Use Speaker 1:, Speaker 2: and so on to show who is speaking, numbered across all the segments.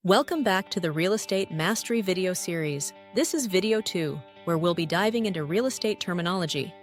Speaker 1: Welcome back to the Real Estate Mastery video series. This is video 2, where we'll be diving into real estate terminology.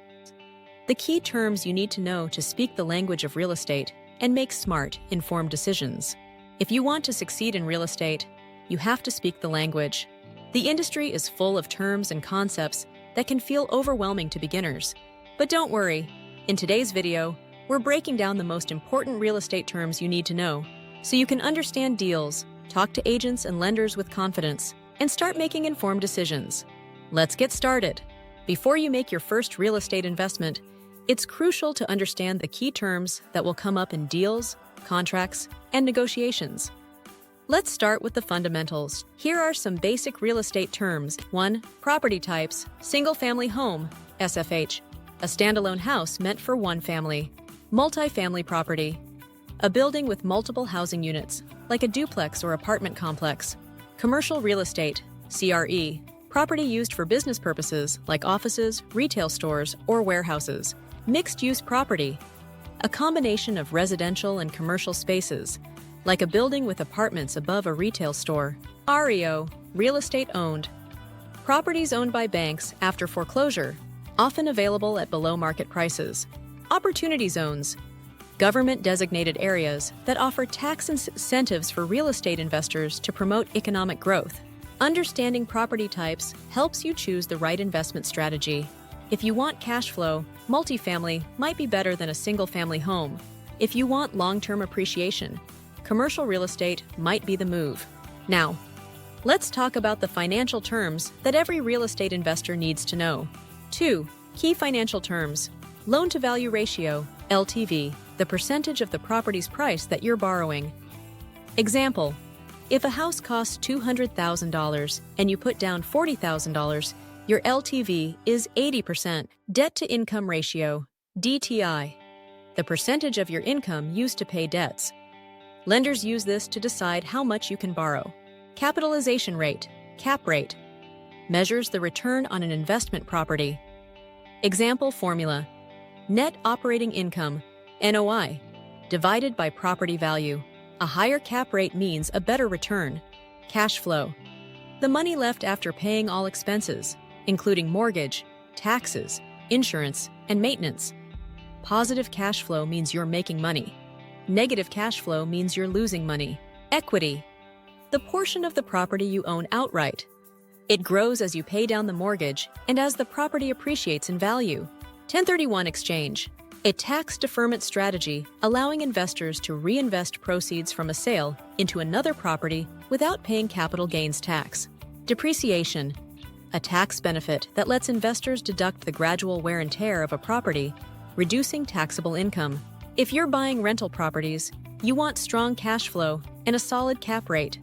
Speaker 1: The key terms you need to know to speak the language of real estate and make smart, informed decisions. If you want to succeed in real estate, you have to speak the language. The industry is full of terms and concepts that can feel overwhelming to beginners. But don't worry, in today's video, we're breaking down the most important real estate terms you need to know so you can understand deals, talk to agents and lenders with confidence, and start making informed decisions. Let's get started. Before you make your first real estate investment, it's crucial to understand the key terms that will come up in deals, contracts, and negotiations. Let's start with the fundamentals. Here are some basic real estate terms. 1. Property types. Single-family home, SFH, a standalone house meant for one family. Multifamily property, a building with multiple housing units, like a duplex or apartment complex. Commercial real estate, CRE, property used for business purposes like offices, retail stores, or warehouses. Mixed-use property, a combination of residential and commercial spaces, like a building with apartments above a retail store. REO, real estate owned, properties owned by banks after foreclosure, often available at below-market prices. Opportunity zones, government-designated areas that offer tax incentives for real estate investors to promote economic growth. Understanding property types helps you choose the right investment strategy. If you want cash flow, multifamily might be better than a single-family home. If you want long-term appreciation, commercial real estate might be the move. Now, let's talk about the financial terms that every real estate investor needs to know. 2. Key financial terms. Loan-to-value ratio, LTV, the percentage of the property's price that you're borrowing. Example, if a house costs $200,000 and you put down $40,000, your LTV is 80%. Debt-to-income ratio, DTI, the percentage of your income used to pay debts. Lenders use this to decide how much you can borrow. Capitalization rate, cap rate, measures the return on an investment property. Example formula, net operating income, NOI, divided by property value. A higher cap rate means a better return. Cash flow, the money left after paying all expenses, including mortgage, taxes, insurance, and maintenance. Positive cash flow means you're making money. Negative cash flow means you're losing money. Equity, the portion of the property you own outright. It grows as you pay down the mortgage and as the property appreciates in value. 1031 exchange, a tax deferment strategy allowing investors to reinvest proceeds from a sale into another property without paying capital gains tax. Depreciation, a tax benefit that lets investors deduct the gradual wear and tear of a property, reducing taxable income. If you're buying rental properties, you want strong cash flow and a solid cap rate.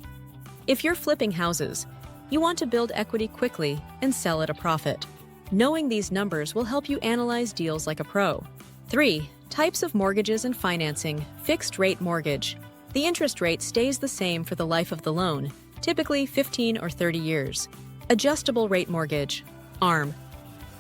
Speaker 1: If you're flipping houses, you want to build equity quickly and sell at a profit. Knowing these numbers will help you analyze deals like a pro. 3. Types of mortgages and financing. Fixed-rate mortgage. The interest rate stays the same for the life of the loan, typically 15 or 30 years. Adjustable-rate mortgage, ARM.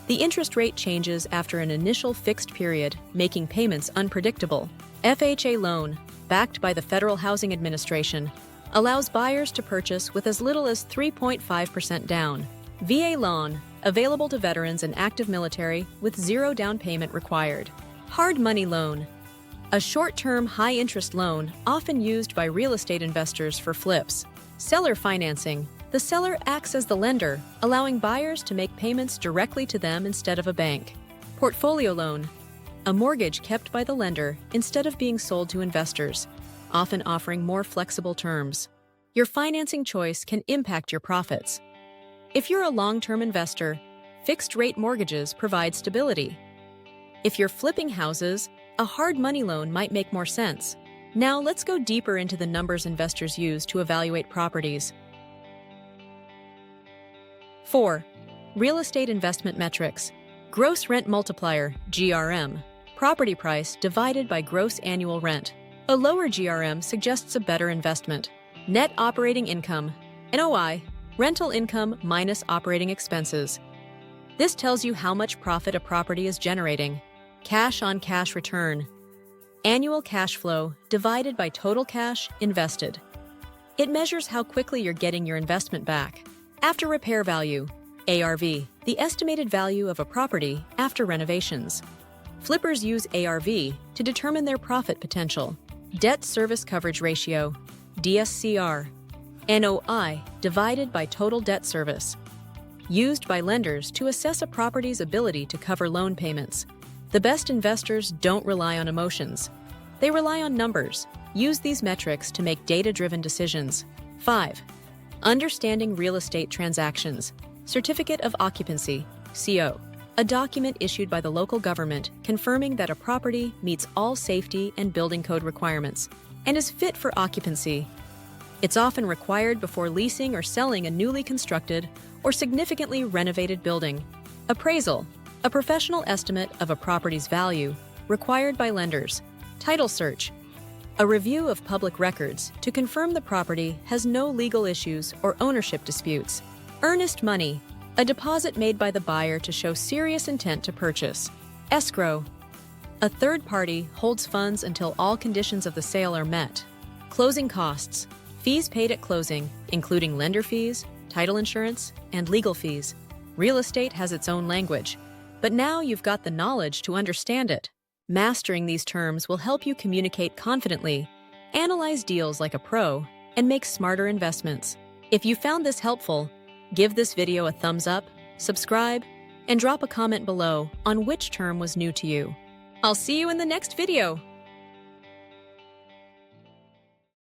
Speaker 1: The interest rate changes after an initial fixed period, making payments unpredictable. FHA loan, backed by the Federal Housing Administration, allows buyers to purchase with as little as 3.5% down. VA loan, available to veterans and active military with zero down payment required. Hard money loan, a short-term, high-interest loan often used by real estate investors for flips. Seller financing, the seller acts as the lender, allowing buyers to make payments directly to them instead of a bank. Portfolio loan, a mortgage kept by the lender instead of being sold to investors, often offering more flexible terms. Your financing choice can impact your profits. If you're a long-term investor, fixed-rate mortgages provide stability. If you're flipping houses, a hard money loan might make more sense. Now let's go deeper into the numbers investors use to evaluate properties. 4. Real estate investment metrics. Gross rent multiplier, GRM. Property price divided by gross annual rent. A lower GRM suggests a better investment. Net operating income, NOI, rental income minus operating expenses. This tells you how much profit a property is generating. Cash-on-cash return. Annual cash flow divided by total cash invested. It measures how quickly you're getting your investment back. After repair value, ARV, the estimated value of a property after renovations. Flippers use ARV to determine their profit potential. Debt service coverage ratio, DSCR. NOI divided by total debt service. Used by lenders to assess a property's ability to cover loan payments. The best investors don't rely on emotions. They rely on numbers. Use these metrics to make data-driven decisions. 5. Understanding real estate transactions. Certificate of Occupancy, CO. A document issued by the local government confirming that a property meets all safety and building code requirements and is fit for occupancy. It's often required before leasing or selling a newly constructed or significantly renovated building. Appraisal, a professional estimate of a property's value, required by lenders. Title search, a review of public records to confirm the property has no legal issues or ownership disputes. Earnest money, a deposit made by the buyer to show serious intent to purchase. Escrow, a third party holds funds until all conditions of the sale are met. Closing costs, fees paid at closing, including lender fees, title insurance, and legal fees. Real estate has its own language, but now you've got the knowledge to understand it. Mastering these terms will help you communicate confidently, analyze deals like a pro, and make smarter investments. If you found this helpful, give this video a thumbs up, subscribe, and drop a comment below on which term was new to you. I'll see you in the next video.